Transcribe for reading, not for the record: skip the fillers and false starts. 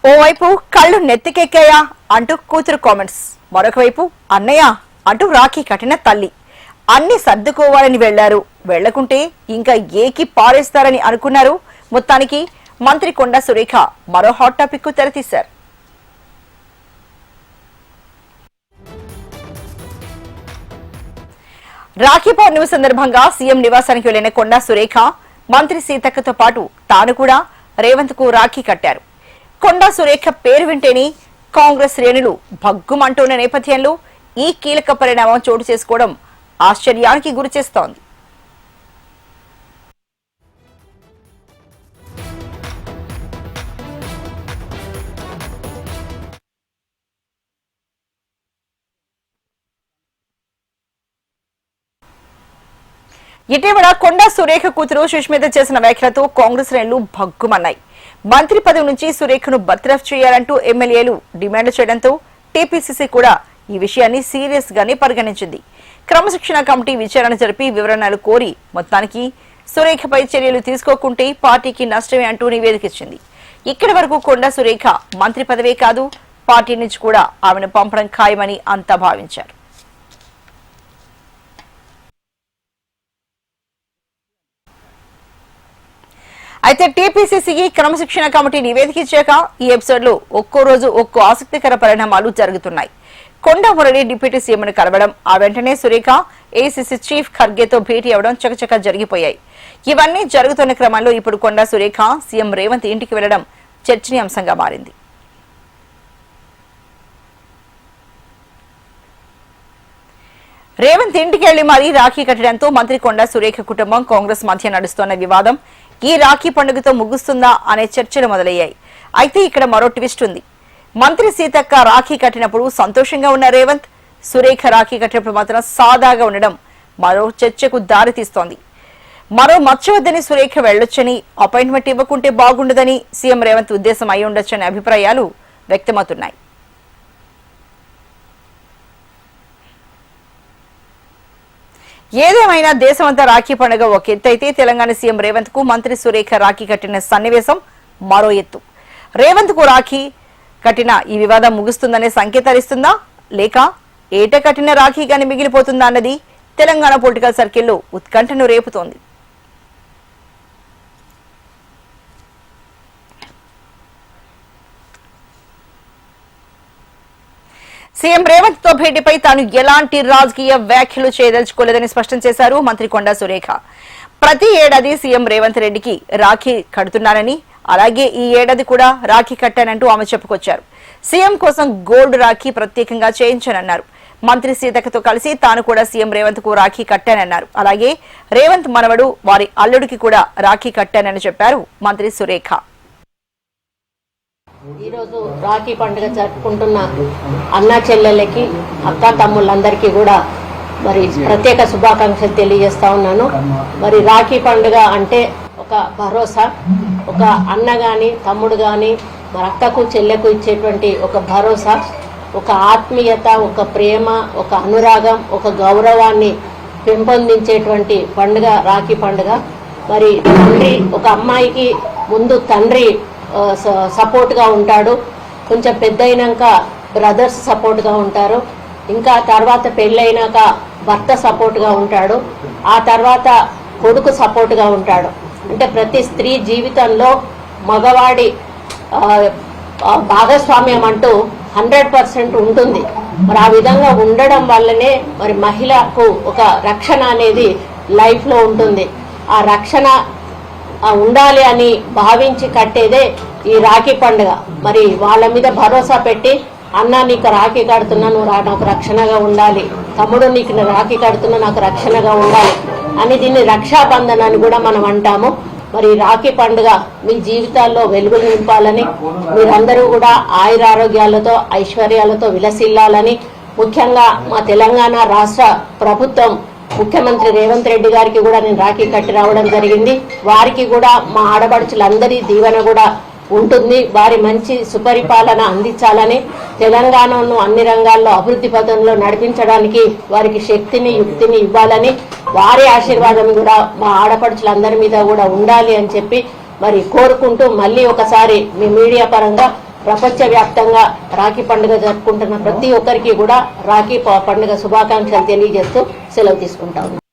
ఓవైపు కళ్ళు నెత్తికెక్కాయా అంటూ కూతురు కామెంట్స్, మరొక వైపు అన్నయ్య అంటూ రాఖీ కట్టిన తల్లి. అన్ని సర్దుకోవాలని వెళ్లారు, వెళ్లకుంటే ఇంకా ఏకి పారేస్తారని అనుకున్నారు. మొత్తానికి మంత్రి కొండా సురేఖ మరో హాట్ టాపిక్ కు తెరతీశారు. రాఖీ పౌర్ణమి సందర్భంగా సీఎం నివాసానికి వెళ్లిన కొండా సురేఖ మంత్రి సీతక్కతో పాటు తాను కూడా రేవంత్ కు రాఖీ కట్టారు. కొండా సురేఖ పేరు వింటేనే కాంగ్రెస్ శ్రేణులు భగ్గుమంటున్న నేపథ్యంలో ఈ కీలక పరిణామం చోటు చేసుకోవడం ఆశ్చర్యానికి గురిచేస్తోంది. ఇటీవల కొండా సురేఖ కూతురు సుష్మిత చేసిన వ్యాఖ్యలతో కాంగ్రెస్ శ్రేణులు భగ్గుమన్నాయి. మంత్రి పదవి నుంచి సురేఖను బర్తరఫ్ చేయాలంటూ ఎమ్మెల్యేలు డిమాండ్ చేయడంతో టీపీసీసీ కూడా ఈ విషయాన్ని సీరియస్ గానే పరిగణించింది. క్రమశిక్షణ కమిటీ విచారణ జరిపి వివరణలు కోరి మొత్తానికి సురేఖపై చర్యలు తీసుకోకుంటే పార్టీకి నష్టమే అంటూ నివేదిక ఇచ్చింది. ఇక్కడి వరకు కొండా సురేఖ మంత్రి పదవే కాదు, పార్టీ నుంచి కూడా ఆమెను పంపడం ఖాయమని అంతా భావించారు. అయితే టీపీసీసీకి క్రమశిక్షణ కమిటీ నివేదిక ఇచ్చాక ఈ ఎపిసోడ్ లో ఒక్కో రోజు ఒక్కో ఆసక్తికర పరిణామాలు జరుగుతున్నాయి. కొండా మురళి డిప్యూటీ సీఎంను కలవడం, ఆ వెంటనే సురేఖ ఏఐసీసీ చీఫ్ ఖర్గేతో భేటీ అవడం చకచకా జరిగిపోయాయి. ఇవన్నీ జరుగుతున్న క్రమంలో ఇప్పుడు కొండా సురేఖ సీఎం రేవంత్ ఇంటికి వెళ్లడం చర్చనీయాంశంగా మారింది. రేవంత్ ఇంటికి వెళ్లి మరీ రాఖీ కట్టడంతో మంత్రి కొండా సురేఖ కుటుంబం కాంగ్రెస్ మధ్య నడుస్తున్న వివాదం ఈ రాఖీ పండుగతో ముగుస్తుందా అనే చర్చలు మొదలయ్యాయి. అయితే ఇక్కడ మరో ట్విస్ట్ ఉంది. మంత్రి సీతక్క రాఖీ కట్టినప్పుడు సంతోషంగా ఉన్న రేవంత్, సురేఖ రాఖీ కట్టినప్పుడు మాత్రం సాదాగా ఉండడం మరో చర్చకు దారితీస్తోంది. మరో మచ్చవద్దని సురేఖ వెళ్లొచ్చని, అపాయింట్మెంట్ ఇవ్వకుంటే బాగుండదని సీఎం రేవంత్ ఉద్దేశం అయి ఉండొచ్చనే అభిప్రాయాలు వ్యక్తమవుతున్నాయి. ఏదేమైనా దేశమంతా రాఖీ పండుగ ఒక ఎత్తు అయితే తెలంగాణ సీఎం రేవంత్ కు మంత్రి సురేఖ రాఖీ కట్టిన సన్నివేశం మరో ఎత్తు. రేవంత్ కు రాఖీ కట్టిన ఈ వివాదం ముగుస్తుందనే సంకేతాలు ఇస్తుందా, లేక ఏట కట్టిన రాఖీగాని మిగిలిపోతుందా అన్నది తెలంగాణ పొలిటికల్ సర్కిల్లో ఉత్కంఠను రేపుతోంది. సీఎం రేవంత్ తో భేటీపై తాను ఎలాంటి రాజకీయ వ్యాఖ్యలు చేయదలుచుకోలేదని స్పష్టం చేశారు మంత్రి కొండా సురేఖ. ప్రతి ఏడాది సీఎం రేవంత్ రెడ్డికి రాఖీ కడుతున్నానని, అలాగే ఈ ఏడాది కూడా రాఖీ కట్టానంటూ ఆమె చెప్పుకొచ్చారు. సీఎం కోసం గోల్డ్ రాఖీ ప్రత్యేకంగా చేయించానన్నారు. మంత్రి సీతక్కతో కలిసి తాను కూడా సీఎం రేవంత్ కు రాఖీ కట్టానన్నారు. అలాగే రేవంత్ మనవడు వారి అల్లుడికి కూడా రాఖీ కట్టానని చెప్పారు మంత్రి సురేఖ. ఈరోజు రాఖీ పండుగ జరుపుకుంటున్న అన్నా చెల్లెళ్ళకి, అక్క తమ్ముళ్ళందరికీ కూడా మరి ప్రత్యేక శుభాకాంక్షలు తెలియజేస్తా ఉన్నాను. మరి రాఖీ పండుగ అంటే ఒక భరోసా, ఒక అన్న గాని తమ్ముడు గాని మరి అక్కకు చెల్లెకు ఇచ్చేటువంటి ఒక భరోసా, ఒక ఆత్మీయత, ఒక ప్రేమ, ఒక అనురాగం, ఒక గౌరవాన్ని పెంపొందించేటువంటి పండుగ రాఖీ పండుగ. మరి తండ్రి, ఒక అమ్మాయికి ముందు తండ్రి సపోర్ట్ గా ఉంటాడు, కొంచెం పెద్ద అయినాక బ్రదర్స్ సపోర్ట్ గా ఉంటారు, ఇంకా తర్వాత పెళ్ళైనాక భర్త సపోర్ట్ గా ఉంటాడు, ఆ తర్వాత కొడుకు సపోర్ట్ గా ఉంటాడు. అంటే ప్రతి స్త్రీ జీవితంలో మగవాడి భాగస్వామ్యం అంటూ 100% ఉంటుంది. మరి ఆ విధంగా ఉండడం వల్లనే మరి మహిళకు ఒక రక్షణ అనేది లైఫ్ లో ఉంటుంది. ఆ రక్షణ ఉండాలి అని భావించి కట్టేదే ఈ రాఖీ పండుగ. మరి వాళ్ళ మీద భరోసా పెట్టి, అన్న నీకు రాఖీ కడుతున్నా, నువ్వు నాకు రక్షణగా ఉండాలి, తమ్ముడు నీకు రాఖీ కడుతున్నా నాకు రక్షణగా ఉండాలి అని దీన్ని రక్షాబంధన్ అని కూడా మనం అంటాము. మరి రాఖీ పండుగ మీ జీవితాల్లో వెలుగులు నింపాలని, మీరందరూ కూడా ఆయురారోగ్యాలతో ఐశ్వర్యాలతో విలసిల్లాలని, ముఖ్యంగా మా తెలంగాణ రాష్ట్ర ప్రభుత్వం ముఖ్యమంత్రి రేవంత్ రెడ్డి గారికి కూడా నేను రాఖీ కట్టి రావడం జరిగింది. వారికి కూడా మా ఆడపడుచులందరి దీవెన కూడా ఉంటుంది. వారి మంచి సుపరిపాలన అందించాలని, తెలంగాణను అన్ని రంగాల్లో అభివృద్ధి పథంలో నడిపించడానికి వారికి శక్తిని యుక్తిని ఇవ్వాలని, వారి ఆశీర్వాదం కూడా మా ఆడపడుచులందరి మీద కూడా ఉండాలి అని చెప్పి మరి కోరుకుంటూ మళ్ళీ ఒకసారి మీ మీడియా పరంగా ప్రపంచవ్యాప్తంగా రాఖీ పండుగ జరుపుకుంటున్న ప్రతి ఒక్కరికి కూడా రాఖీ పండుగ శుభాకాంక్షలు తెలియజేస్తూ సెలవు తీసుకుంటా ఉన్నాను.